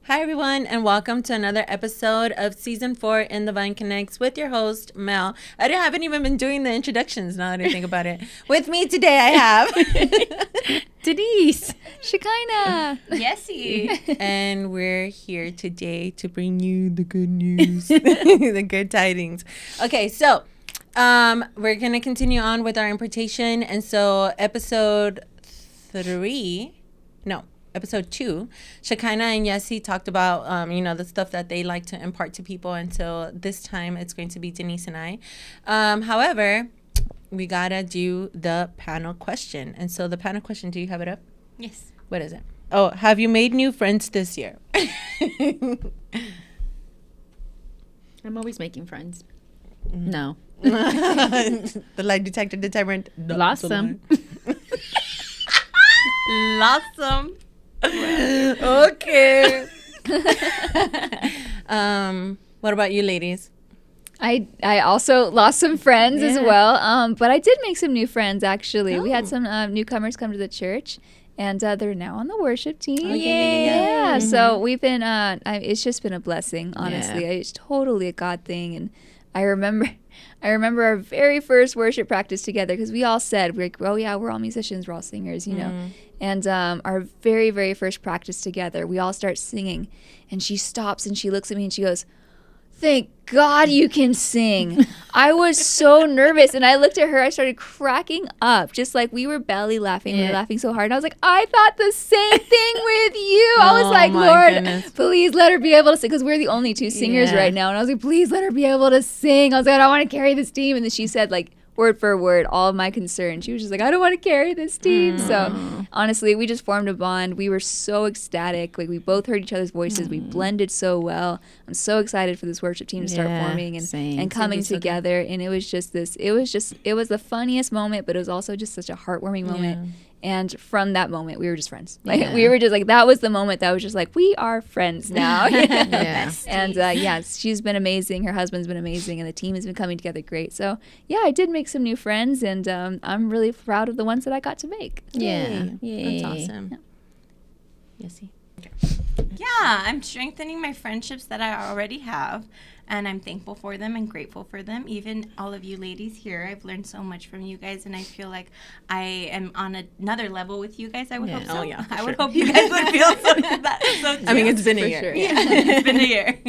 Hi, everyone, and welcome to another episode of Season 4 in The Vine Connects with your host, Mel. I haven't even been doing the introductions now that I think about it. With me today, I have Denise, Shekinah, Yesy. And we're here today to bring you the good news, the good tidings. Okay, so we're going to continue on with our impartation. And so episode 2, Shekinah and Yesy talked about, the stuff that they like to impart to people. And so this time it's going to be Denise and I. However, we got to do the panel question. And so the panel question, do you have it up? Yes. What is it? Oh, have you made new friends this year? I'm always making friends. No. The lie detector determined. Lost some. Lost some. Okay. What about you, ladies? I also lost some friends as well, but I did make some new friends, actually. We had some newcomers come to the church, and they're now on the worship team. Oh, yeah. Mm-hmm. So we've been, it's just been a blessing, honestly. Yeah. It's totally a God thing, and I remember our very first worship practice together, because we all said, we're like, oh yeah, we're all musicians, we're all singers, you know. And our very, very first practice together, we all start singing, and she stops and she looks at me and she goes, "Thank God you can sing." I was so nervous, and I looked at her, I started cracking up, just like we were belly laughing. We were laughing so hard, and I was like, I thought the same thing with you. I was like, Lord, goodness. Please let her be able to sing, because we're the only two singers right now. And I was like, please let her be able to sing. I was like, I don't want to carry this team. And then she said, like, word for word, all of my concern. She was just like, I don't want to carry this team. So honestly, we just formed a bond. We were so ecstatic. Like, we both heard each other's voices. We blended so well. I'm so excited for this worship team to start forming and coming together. And it was just it was the funniest moment, but it was also just such a heartwarming moment. And from that moment, we were just friends. Like, we were just like, that was the moment that was just like, we are friends now. And she's been amazing. Her husband's been amazing. And the team has been coming together great. So, I did make some new friends. And I'm really proud of the ones that I got to make. Yay. That's awesome. Yesy. Yeah, I'm strengthening my friendships that I already have, and I'm thankful for them and grateful for them. Even all of you ladies here, I've learned so much from you guys, and I feel like I am on another level with you guys. I would hope so. Oh, yeah, I would hope you guys would feel so too. I mean, it's been a year. Sure. Yeah, it's been a year.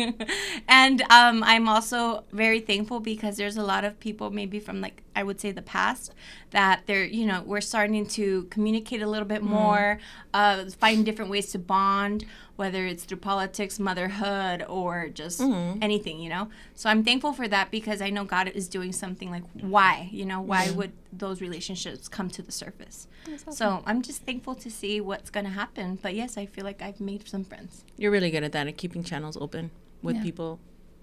And I'm also very thankful because there's a lot of people maybe from, like, I would say the past, that they're, we're starting to communicate a little bit more, find different ways to bond, whether it's through politics, motherhood, or just anything, So I'm thankful for that, because I know God is doing something. Like, why? Why would those relationships come to the surface? Awesome. So I'm just thankful to see what's going to happen. But yes, I feel like I've made some friends. You're really good at that, at keeping channels open with people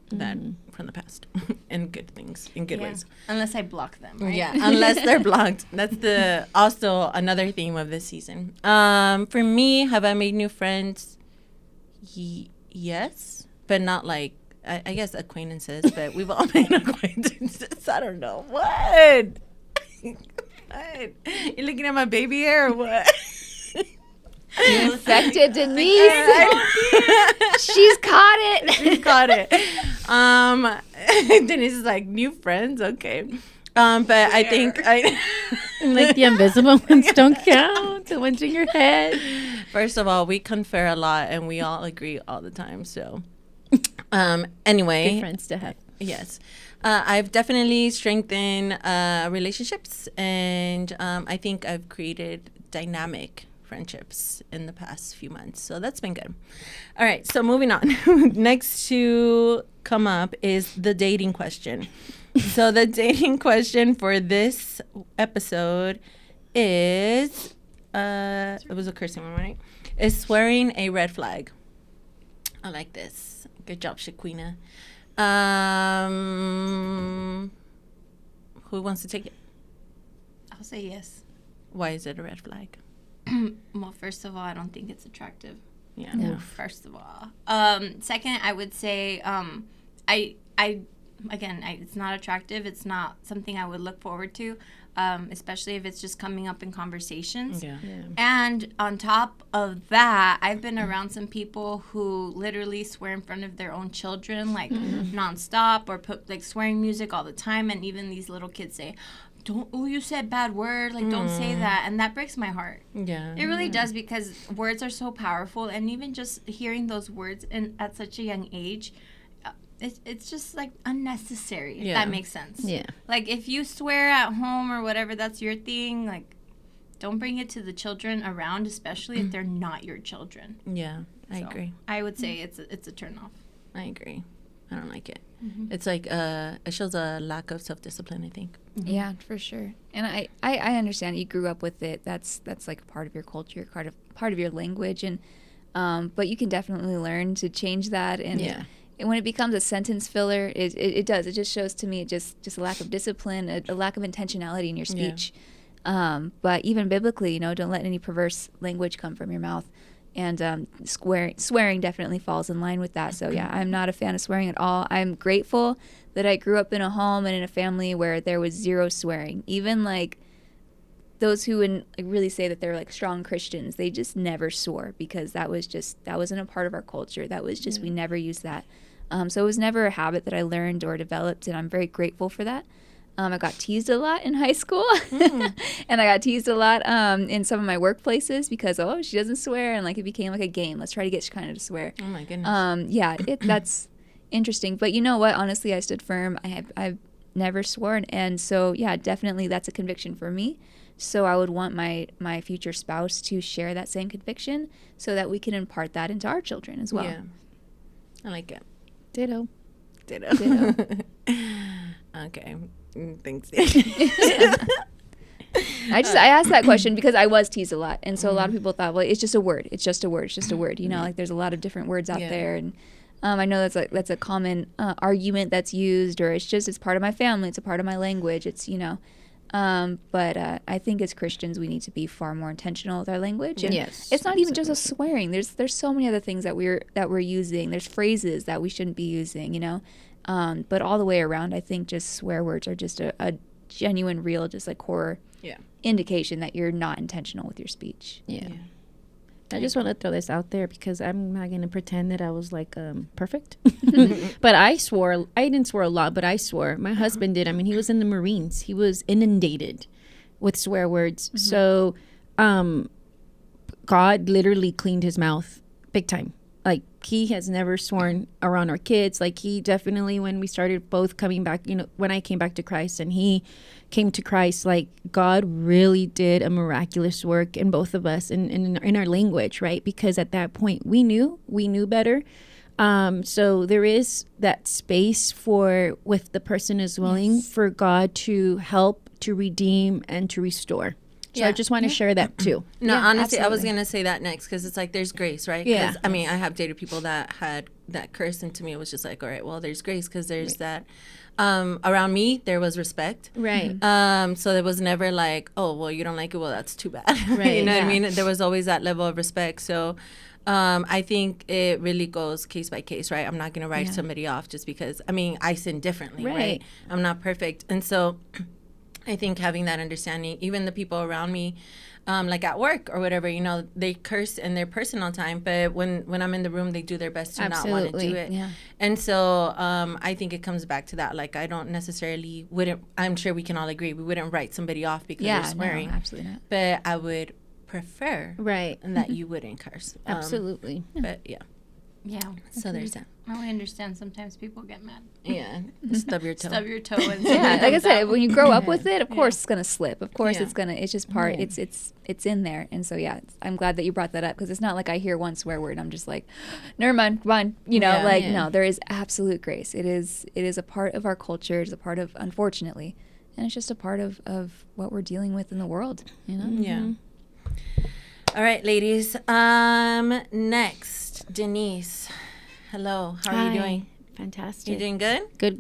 that from the past and good things in good ways. Unless I block them, right? Yeah, unless they're blocked. That's also another theme of this season. For me, have I made new friends? Yes, but not like, I guess acquaintances, but we've all made acquaintances. I don't know. What? What? You looking at my baby hair or what? You infected Denise. She's caught it. She's caught it. Denise is like, new friends? Okay. But I think like the invisible ones don't count. The ones in your head. First of all, we confer a lot and we all agree all the time. So anyway. Good friends to have. Yes. I've definitely strengthened relationships, and I think I've created dynamic friendships in the past few months. So that's been good. All right. So moving on. Next to come up is the dating question. So the dating question for this episode is, it was a cursing one, right? Is swearing a red flag? I like this. Good job, Shaquina. Who wants to take it? I'll say yes. Why is it a red flag? Well, first of all, I don't think it's attractive. Yeah. First of all. Second, I would say it's not attractive. It's not something I would look forward to. especially if it's just coming up in conversations. Yeah. And on top of that, I've been around some people who literally swear in front of their own children, like nonstop, or put like swearing music all the time. And even these little kids say, you said bad word, like don't say that. And that breaks my heart. Yeah. It really does, because words are so powerful, and even just hearing those words at such a young age, it's just like unnecessary, if that makes sense. Yeah. Like if you swear at home or whatever, that's your thing, like don't bring it to the children around, especially if they're not your children. Yeah, I agree. I would say it's a turn off. I agree. I don't like it. It's like it shows a lack of self-discipline, I think. Yeah, for sure. And I understand you grew up with it. That's like part of your culture, part of your language, and but you can definitely learn to change that. And and when it becomes a sentence filler, it does. It just shows to me just a lack of discipline, a lack of intentionality in your speech. But even biblically, don't let any perverse language come from your mouth. And swearing definitely falls in line with that. So yeah, I'm not a fan of swearing at all. I'm grateful that I grew up in a home and in a family where there was zero swearing. Even like those who would really say that they're like strong Christians, they just never swore, because that wasn't a part of our culture. That was just we never used that. So it was never a habit that I learned or developed, and I'm very grateful for that. I got teased a lot in high school, and I got teased a lot in some of my workplaces because, she doesn't swear, and like it became like a game. Let's try to get Shekinah to swear. Oh my goodness. That's interesting. But you know what? Honestly, I stood firm. I've never sworn, and so yeah, definitely that's a conviction for me. So I would want my future spouse to share that same conviction, so that we can impart that into our children as well. Yeah, I like it. Ditto. Okay. Thanks. I asked that question because I was teased a lot, and so a lot of people thought, well, it's just a word. It's just a word. It's just a word. Like there's a lot of different words out there, and I know that's a common argument that's used, or it's part of my family. It's a part of my language. It's but I think as Christians we need to be far more intentional with our language. And it's not even just a swearing. There's so many other things that we're using. There's phrases that we shouldn't be using. But all the way around, I think just swear words are just a genuine, real, just like core indication that you're not intentional with your speech. Yeah. I just want to throw this out there because I'm not going to pretend that I was like perfect. But I swore. I didn't swear a lot, but I swore. My husband did. I mean, he was in the Marines. He was inundated with swear words. So God literally cleaned his mouth big time. Like, he has never sworn around our kids. Like, he definitely, when we started both coming back, when I came back to Christ and he came to Christ, like, God really did a miraculous work in both of us in our language, right? Because at that point, we knew better. So there is that space with the person is willing for God to help, to redeem, and to restore. So I just want to share that too. No, honestly, absolutely. I was going to say that next, because it's like there's grace, right? Yeah. I mean, I have dated people that had that curse, and to me it was just like, all right, well, there's grace, because there's that. Around me, there was respect. Right. So there was never like, oh, well, you don't like it, well, that's too bad. Right. You know what I mean? There was always that level of respect. So I think it really goes case by case, right? I'm not going to write somebody off just because, I sin differently, right? I'm not perfect. And so I think having that understanding, even the people around me, like at work or whatever, they curse in their personal time, but when I'm in the room, they do their best to not want to do it. Yeah. And so I think it comes back to that. Like, I don't necessarily I'm sure we can all agree, we wouldn't write somebody off because they're swearing. No, absolutely not. But I would prefer that you wouldn't curse. Absolutely. But yeah. So there's that. I understand sometimes people get mad. Yeah. Stub your toe. Stub your toe. And like I said, when you grow up with it, of course it's gonna slip. Of course it's just part. It's in there. And so I'm glad that you brought that up, because it's not like I hear one swear word and I'm just like, never mind, come on. No, there is absolute grace. It is a part of our culture. It's a part of, unfortunately, and it's just a part of what we're dealing with in the world. Yeah. All right, ladies. Next, Denize. Hello. How are you doing? Fantastic. You doing good? Good.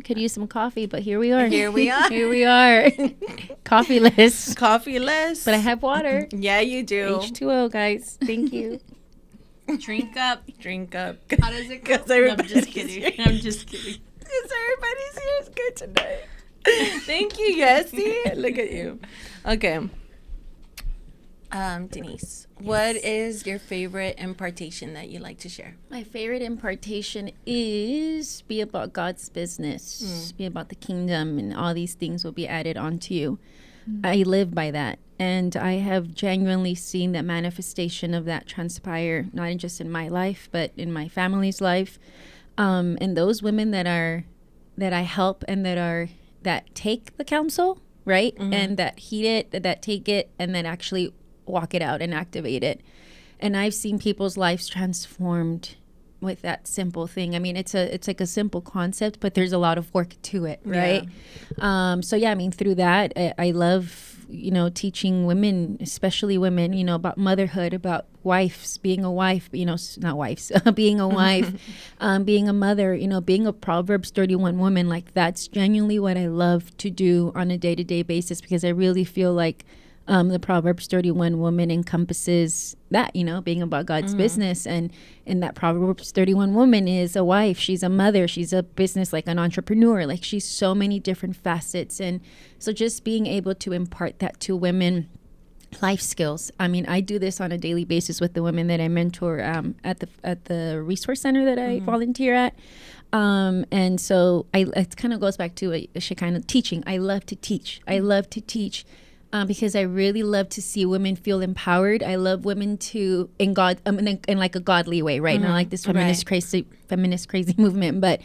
Could use some coffee, but here we are. Here we are. Coffeeless. Coffeeless. But I have water. Yeah, you do. H2O, guys. Thank you. Drink up. How does it go? I'm just kidding. Because everybody's here is good tonight. Thank you, Yessie. Look at you. Okay. Denise, what is your favorite impartation that you like to share? My favorite impartation is be about God's business, be about the kingdom, and all these things will be added onto you. I live by that. And I have genuinely seen the manifestation of that transpire, not just in my life, but in my family's life. And those women that I help and that take the counsel, right? And that heed it, that take it, and then actually walk it out and activate it. And I've seen people's lives transformed with that simple thing. I mean, it's like a simple concept, but there's a lot of work to it, right? So yeah, I mean, through that, I love, teaching women, especially women, about motherhood, about wives, being a wife, not wives, being a wife, being a mother, being a Proverbs 31 woman. Like, that's genuinely what I love to do on a day-to-day basis, because I really feel like the Proverbs 31 woman encompasses that, being about God's business. And that Proverbs 31 woman is a wife. She's a mother. She's a business, like an entrepreneur. Like, she's so many different facets. And so just being able to impart that to women, life skills. I mean, I do this on a daily basis with the women that I mentor at the resource center that I volunteer at. And so it kind of goes back to a Shekinah teaching. I love to teach. Because I really love to see women feel empowered. I love women to, in like a godly way, right? Not like this feminist crazy movement, but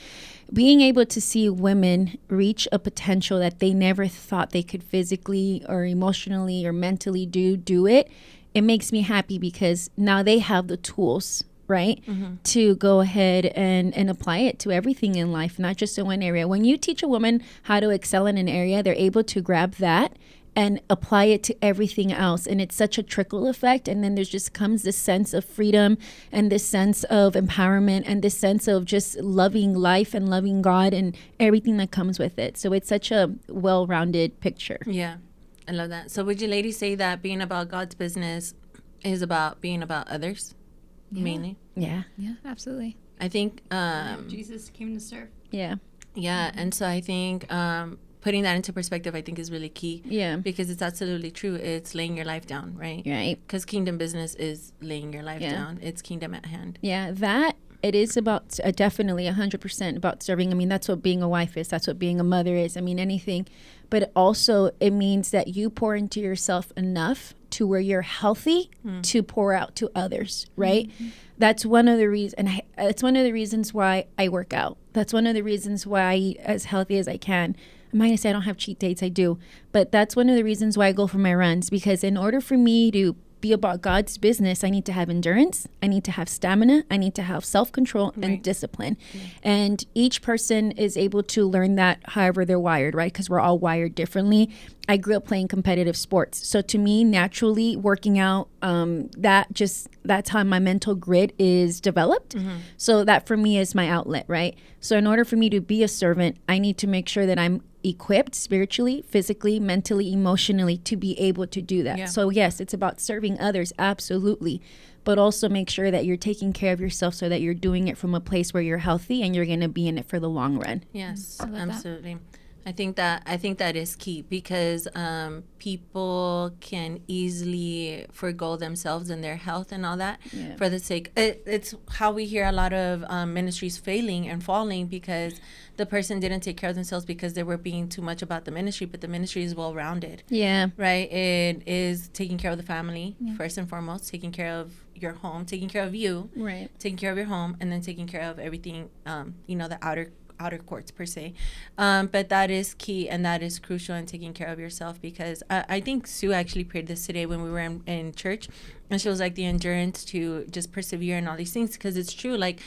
being able to see women reach a potential that they never thought they could physically or emotionally or mentally do it. It makes me happy, because now they have the tools, right, to go ahead and apply it to everything in life, not just in one area. When you teach a woman how to excel in an area, they're able to grab that and apply it to everything else. And it's such a trickle effect. And then there's just comes this sense of freedom and this sense of empowerment and this sense of just loving life and loving God and everything that comes with it. So it's such a well-rounded picture. Yeah, I love that. So would you ladies say that being about God's business is about being about others, mainly? Yeah. Yeah, absolutely. I think... Jesus came to serve. Yeah. Yeah, and so I think... putting that into perspective, I think, is really key. Yeah. Because it's absolutely true. It's laying your life down, right? Right. Because kingdom business is laying your life down. It's kingdom at hand. Yeah, that it is about definitely 100% about serving. I mean, that's what being a wife is. That's what being a mother is. I mean, anything. But also it means that you pour into yourself enough to where you're healthy to pour out to others, right? That's one of the reasons, and it's one of the reasons why I work out. That's one of the reasons why I eat as healthy as I can. I'm not going to say I don't have cheat dates. I do. But that's one of the reasons why I go for my runs, because in order for me to be about God's business, I need to have endurance. I need to have stamina. I need to have self-control and discipline. And each person is able to learn that however they're wired, right? Because we're all wired differently. I grew up playing competitive sports. So to me, naturally, working out, that's how my mental grit is developed. So that for me is my outlet, right? So in order for me to be a servant, I need to make sure that I'm equipped spiritually, physically, mentally, emotionally to be able to do that. So yes, it's about serving others, absolutely. But also make sure that you're taking care of yourself so that you're doing it from a place where you're healthy and you're going to be in it for the long run. Yes, absolutely. I think that is key, because people can easily forgo themselves and their health and all that for the sake. It's how we hear a lot of ministries failing and falling, because the person didn't take care of themselves because they were being too much about the ministry. But the ministry is well rounded. Yeah. Right. It is taking care of the family first and foremost, taking care of your home, taking care of you, right? Taking care of your home, and then taking care of everything. The outer courts per se, but that is key and that is crucial in taking care of yourself, because I think Sue actually prayed this today when we were in church, and she was like, the endurance to just persevere and all these things, because it's true. Like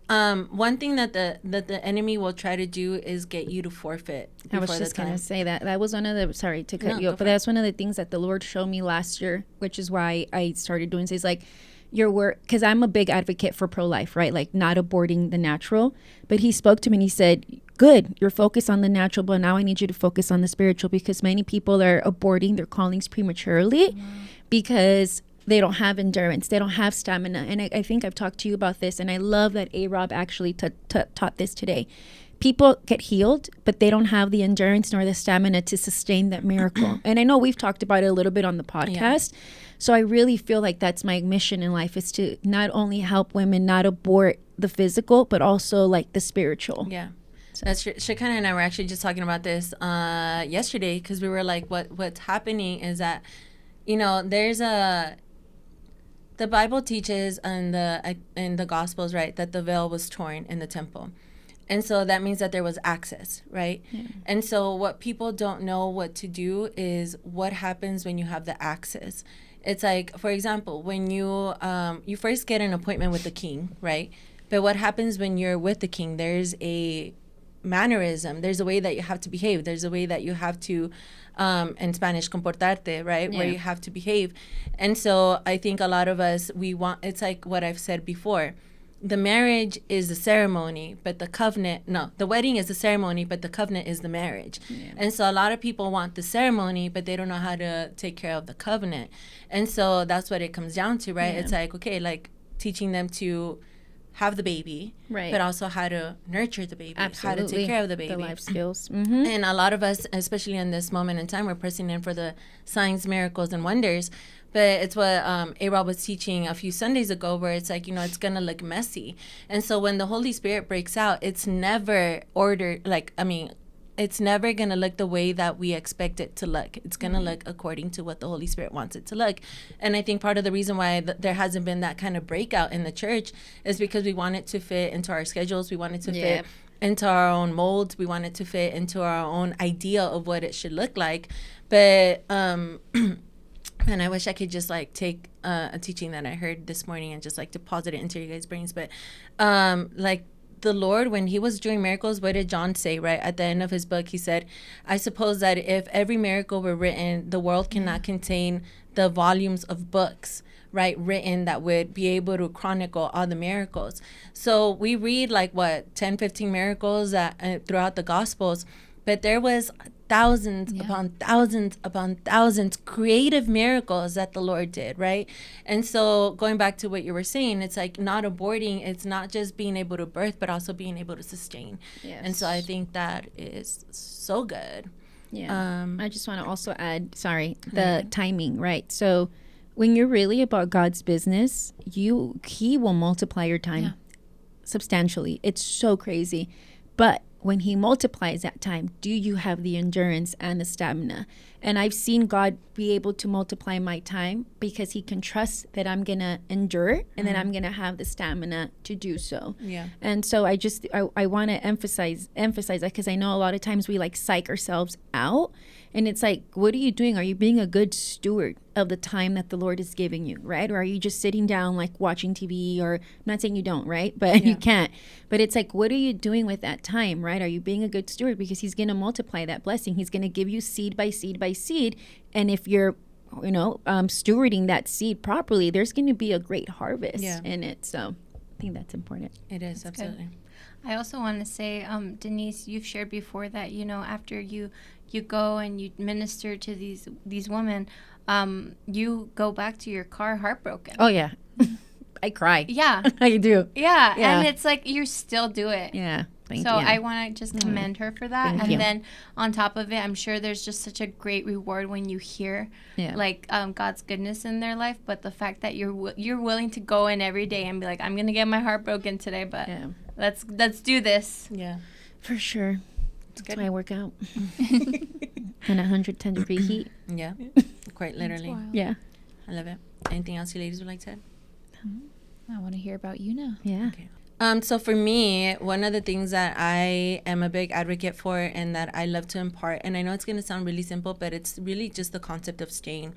one thing that the enemy will try to do is get you to forfeit. I was just gonna say that was one of the, sorry to cut you off, but that's one of the things that the Lord showed me last year, which is why I started doing this. Like, your work, because I'm a big advocate for pro-life, right? Like, not aborting the natural. But he spoke to me and he said, good, you're focused on the natural, but now I need you to focus on the spiritual, because many people are aborting their callings prematurely because they don't have endurance, they don't have stamina. And I think I've talked to you about this, and I love that A-Rob actually taught this today. people get healed, but they don't have the endurance nor the stamina to sustain that miracle. And I know we've talked about it a little bit on the podcast. Yeah. So I really feel like that's my mission in life, is to not only help women not abort the physical, but also like the spiritual. Yeah. So. That's Shekinah and I were actually just talking about this yesterday, because we were like, what's happening is that, you know, the Bible teaches in the Gospels, right, that the veil was torn in the temple. And so that means that there was access, right? Yeah. And so what people don't know what to do is what happens when you have the access. It's like, for example, when you first get an appointment with the king, right? But what happens when you're with the king? There's a mannerism. There's a way that you have to behave. There's a way that you have to, in Spanish, comportarte, right? Yeah. Where you have to behave. And so I think a lot of us, it's like what I've said before. The marriage is the ceremony, but the wedding is the ceremony, but the covenant is the marriage. Yeah. And so a lot of people want the ceremony, but they don't know how to take care of the covenant. And so that's what it comes down to, right? Yeah. It's like, okay, like teaching them to have the baby, right, but also how to nurture the baby, absolutely, how to take care of the baby. The life skills. Mm-hmm. And a lot of us, especially in this moment in time, we're pressing in for the signs, miracles, and wonders. But it's what A-Rob was teaching a few Sundays ago, where it's like, you know, it's going to look messy. And so when the Holy Spirit breaks out, it's never it's never going to look the way that we expect it to look. It's going to look according to what the Holy Spirit wants it to look. And I think part of the reason why there hasn't been that kind of breakout in the church is because we want it to fit into our schedules. We want it to fit into our own molds. We want it to fit into our own idea of what it should look like. But, and I wish I could just like take a teaching that I heard this morning and just like deposit it into your guys' brains. But like the Lord, when he was doing miracles, what did John say, right? At the end of his book, he said, I suppose that if every miracle were written, the world cannot contain the volumes of books, right, written that would be able to chronicle all the miracles. So we read like 10, 15 miracles throughout the Gospels, but there was thousands upon thousands creative miracles that the Lord did, right? And so going back to what you were saying, it's like not aborting, it's not just being able to birth, but also being able to sustain. Yes. And so I think that is so good. Yeah. I just want to also add, the timing, right? So when you're really about God's business, he will multiply your time substantially. It's so crazy. But when he multiplies that time, do you have the endurance and the stamina? And I've seen God be able to multiply my time because he can trust that I'm going to endure and that I'm going to have the stamina to do so. Yeah. And so I want to emphasize that, because I know a lot of times we like psych ourselves out. And it's like, what are you doing? Are you being a good steward of the time that the Lord is giving you, right? Or are you just sitting down like watching TV? Or I'm not saying you don't, right? But you can't. But it's like, what are you doing with that time, right? Are you being a good steward? Because he's going to multiply that blessing. He's going to give you seed by seed by seed. And if you're, stewarding that seed properly, there's going to be a great harvest in it. So I think that's important. It is, that's absolutely. Good. I also want to say, Denize, you've shared before that, after you go and you minister to these women, you go back to your car heartbroken. Oh, yeah. I cry. Yeah. I do. Yeah. And it's like you still do it. Yeah. Thank you. I want to just commend her for that. Thank you. Then on top of it, I'm sure there's just such a great reward when you hear God's goodness in their life. But the fact that you're willing to go in every day and be like, I'm going to get my heart broken today, but let's do this. Yeah. For sure. That's why I work out. In 110-degree heat. Yeah. Quite literally. Yeah. I love it. Anything else you ladies would like to add? I want to hear about you now. Yeah. Okay. So for me, one of the things that I am a big advocate for and that I love to impart, and I know it's going to sound really simple, but it's really just the concept of staying.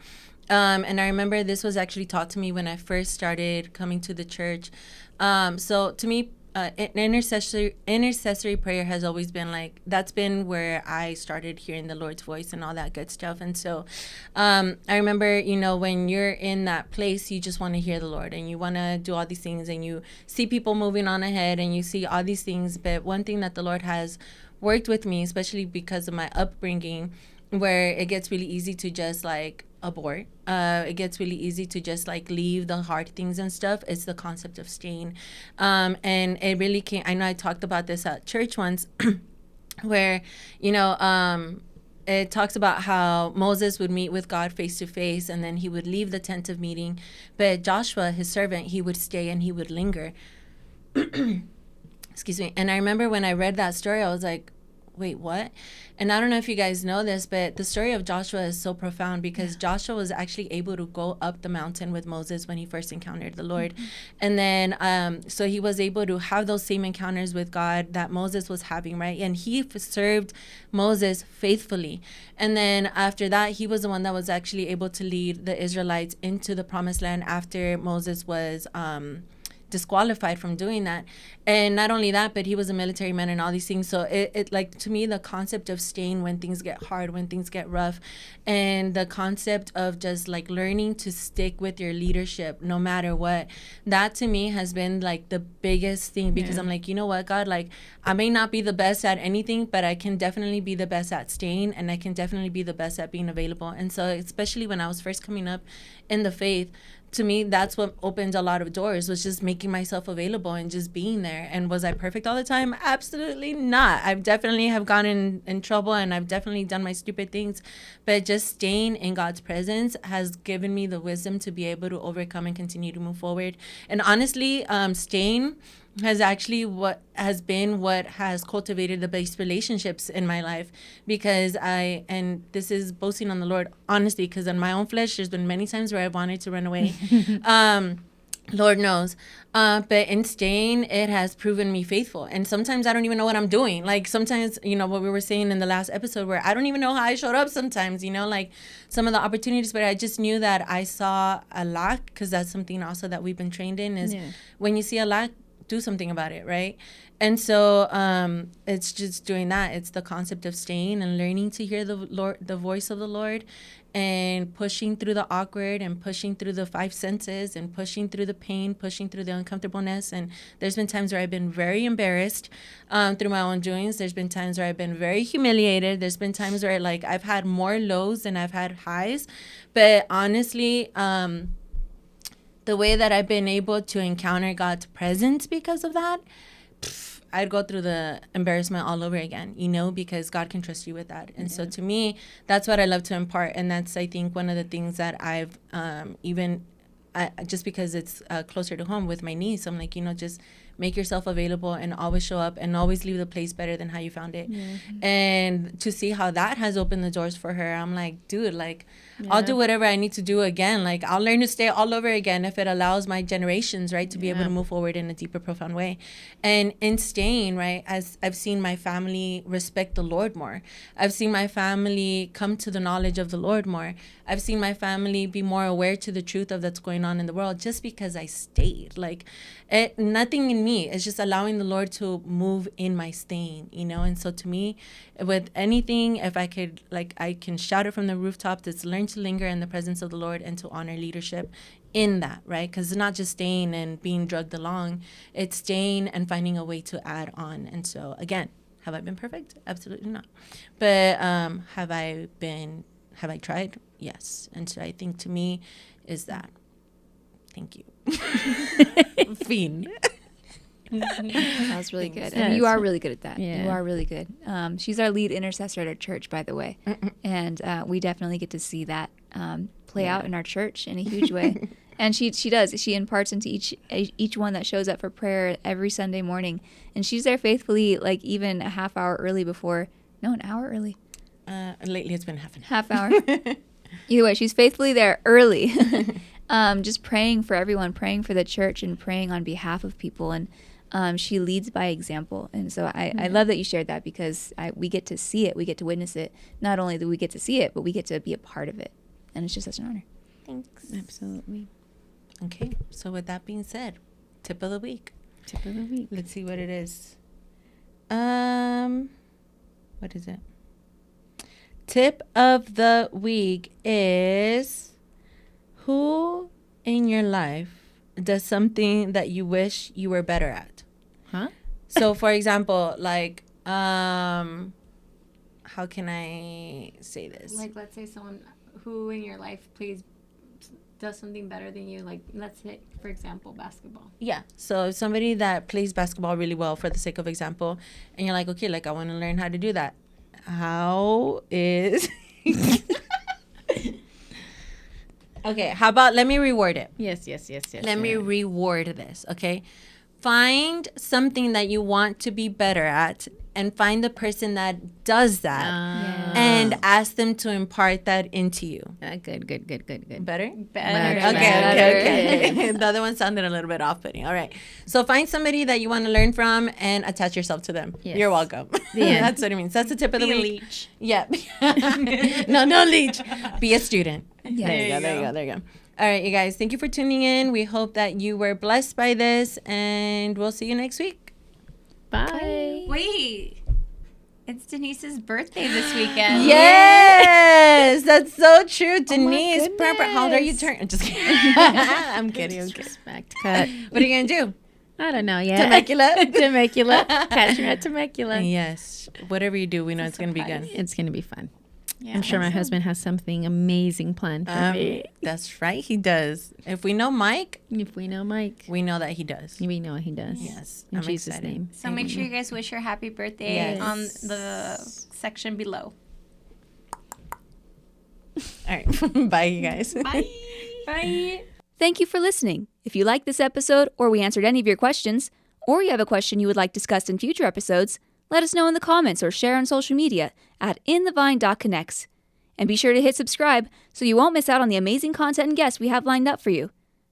And I remember this was actually taught to me when I first started coming to the church. So to me, intercessory prayer has always been like, that's been where I started hearing the Lord's voice and all that good stuff. And so I remember, when you're in that place, you just want to hear the Lord and you want to do all these things and you see people moving on ahead and you see all these things. But one thing that the Lord has worked with me, especially because of my upbringing, where it gets really easy to just like abort. It gets really easy to just like leave the hard things and stuff. It's the concept of staying. And it really came, I know I talked about this at church once where, you know, it talks about how Moses would meet with God face to face and then he would leave the tent of meeting. But Joshua, his servant, he would stay and he would linger. Excuse me. And I remember when I read that story, I was like, wait, what? And I don't know if you guys know this, but the story of Joshua is so profound because Joshua was actually able to go up the mountain with Moses when he first encountered the Lord. And then, so he was able to have those same encounters with God that Moses was having, right? And he served Moses faithfully. And then after that, he was the one that was actually able to lead the Israelites into the promised land after Moses was, disqualified from doing that. And not only that, but he was a military man and all these things. So it like, to me, the concept of staying when things get hard, when things get rough, and the concept of just like learning to stick with your leadership no matter what, that to me has been like the biggest thing, because I'm like, you know what, God, like I may not be the best at anything, but I can definitely be the best at staying, and I can definitely be the best at being available. And so especially when I was first coming up in the faith, to me, that's what opened a lot of doors, was just making myself available and just being there. And was I perfect all the time? Absolutely not. I've definitely have gotten in trouble, and I've definitely done my stupid things. But just staying in God's presence has given me the wisdom to be able to overcome and continue to move forward. And honestly, staying has actually what has cultivated the best relationships in my life, because and this is boasting on the Lord, honestly, because in my own flesh, there's been many times where I've wanted to run away. Lord knows. But in staying, it has proven me faithful. And sometimes I don't even know what I'm doing. Like sometimes, you know, what we were saying in the last episode, where I don't even know how I showed up sometimes, you know, like some of the opportunities, but I just knew that I saw a lack, because that's something also that we've been trained in, is when you see a lack, do something about it, right? And so it's just doing that. It's the concept of staying and learning to hear the Lord, the voice of the Lord, and pushing through the awkward, and pushing through the five senses, and pushing through the pain, pushing through the uncomfortableness. And there's been times where I've been very embarrassed through my own doings. There's been times where I've been very humiliated. There's been times where like I've had more lows than I've had highs. But honestly, the way that I've been able to encounter God's presence because of that, I'd go through the embarrassment all over again, you know, because God can trust you with that. And so to me, that's what I love to impart. And that's, I think, one of the things that I've just because it's closer to home with my niece, I'm like, you know, just make yourself available and always show up and always leave the place better than how you found it. And to see how that has opened the doors for her, I'm like, dude, like, I'll do whatever I need to do again. Like, I'll learn to stay all over again if it allows my generations, right, to be able to move forward in a deeper, profound way. And in staying, right, as I've seen my family respect the Lord more. I've seen my family come to the knowledge of the Lord more. I've seen my family be more aware to the truth of that's going on in the world, just because I stayed. Like, nothing in me. It's just allowing the Lord to move in my staying, you know. And so to me, with anything, if I could, like, I can shout it from the rooftops, it's learn to linger in the presence of the Lord and to honor leadership in that, right? Because it's not just staying and being drugged along, it's staying and finding a way to add on. And so again, have I been perfect? Absolutely not. But have I tried? Yes. And so I think to me is that. Thank you. Fiend. That was really good. And you are really good at that. You are really good. She's our lead intercessor at our church, by the way. And we definitely get to see that play out in our church in a huge way. And she does. She imparts into each one that shows up for prayer every Sunday morning. And she's there faithfully, like even a half hour early before. No, an hour early. Lately it's been half hour. Either way, she's faithfully there early. Just praying for everyone, praying for the church, and praying on behalf of people. And she leads by example. And so I love that you shared that, because we get to see it. We get to witness it. Not only do we get to see it, but we get to be a part of it. And it's just such an honor. Thanks. Absolutely. Okay. So with that being said, tip of the week. Tip of the week. Let's see what it is. What is it? Tip of the week is, who in your life does something that you wish you were better at? Huh? So, for example, like, how can I say this? Like, let's say someone who in your life does something better than you? Like, let's say, for example, basketball. Yeah. So somebody that plays basketball really well, for the sake of example, and you're like, okay, like I want to learn how to do that. How is... Okay, how about let me reward it. Yes. Let me reward this, okay? Find something that you want to be better at and find the person that does that and ask them to impart that into you. Good. Better? Better. Okay. The other one sounded a little bit off-putting. All right. So find somebody that you want to learn from and attach yourself to them. Yes. You're welcome. That's what it means. That's the tip of the Be a week. leech. Yeah. No leech. Be a student. Yes. There you go. All right, you guys. Thank you for tuning in. We hope that you were blessed by this, and we'll see you next week. Bye. Wait. It's Denise's birthday this weekend. Yes, that's so true. Denise, goodness. how old are you turning? I'm just kidding. I'm kidding. Respect cut. What are you going to do? I don't know yet. Temecula? Catch me at Temecula. Yes. Whatever you do, we know it's going to be good. It's going to be fun. Yeah, I'm sure my husband has something amazing planned for me. That's right. He does. If we know Mike, If we know Mike, we know that he does. we know he does. Yes. In I'm Jesus' excited. name. So make sure you guys wish her happy birthday Yes. on the section below. All right. Bye, you guys. Bye. Bye. Thank you for listening. If you like this episode or we answered any of your questions, or you have a question you would like discussed in future episodes, let us know in the comments or share on social media at inthevine.connects. And be sure to hit subscribe so you won't miss out on the amazing content and guests we have lined up for you.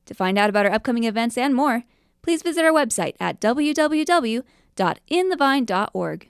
To find out about our upcoming events and more, please visit our website at www.inthevine.org.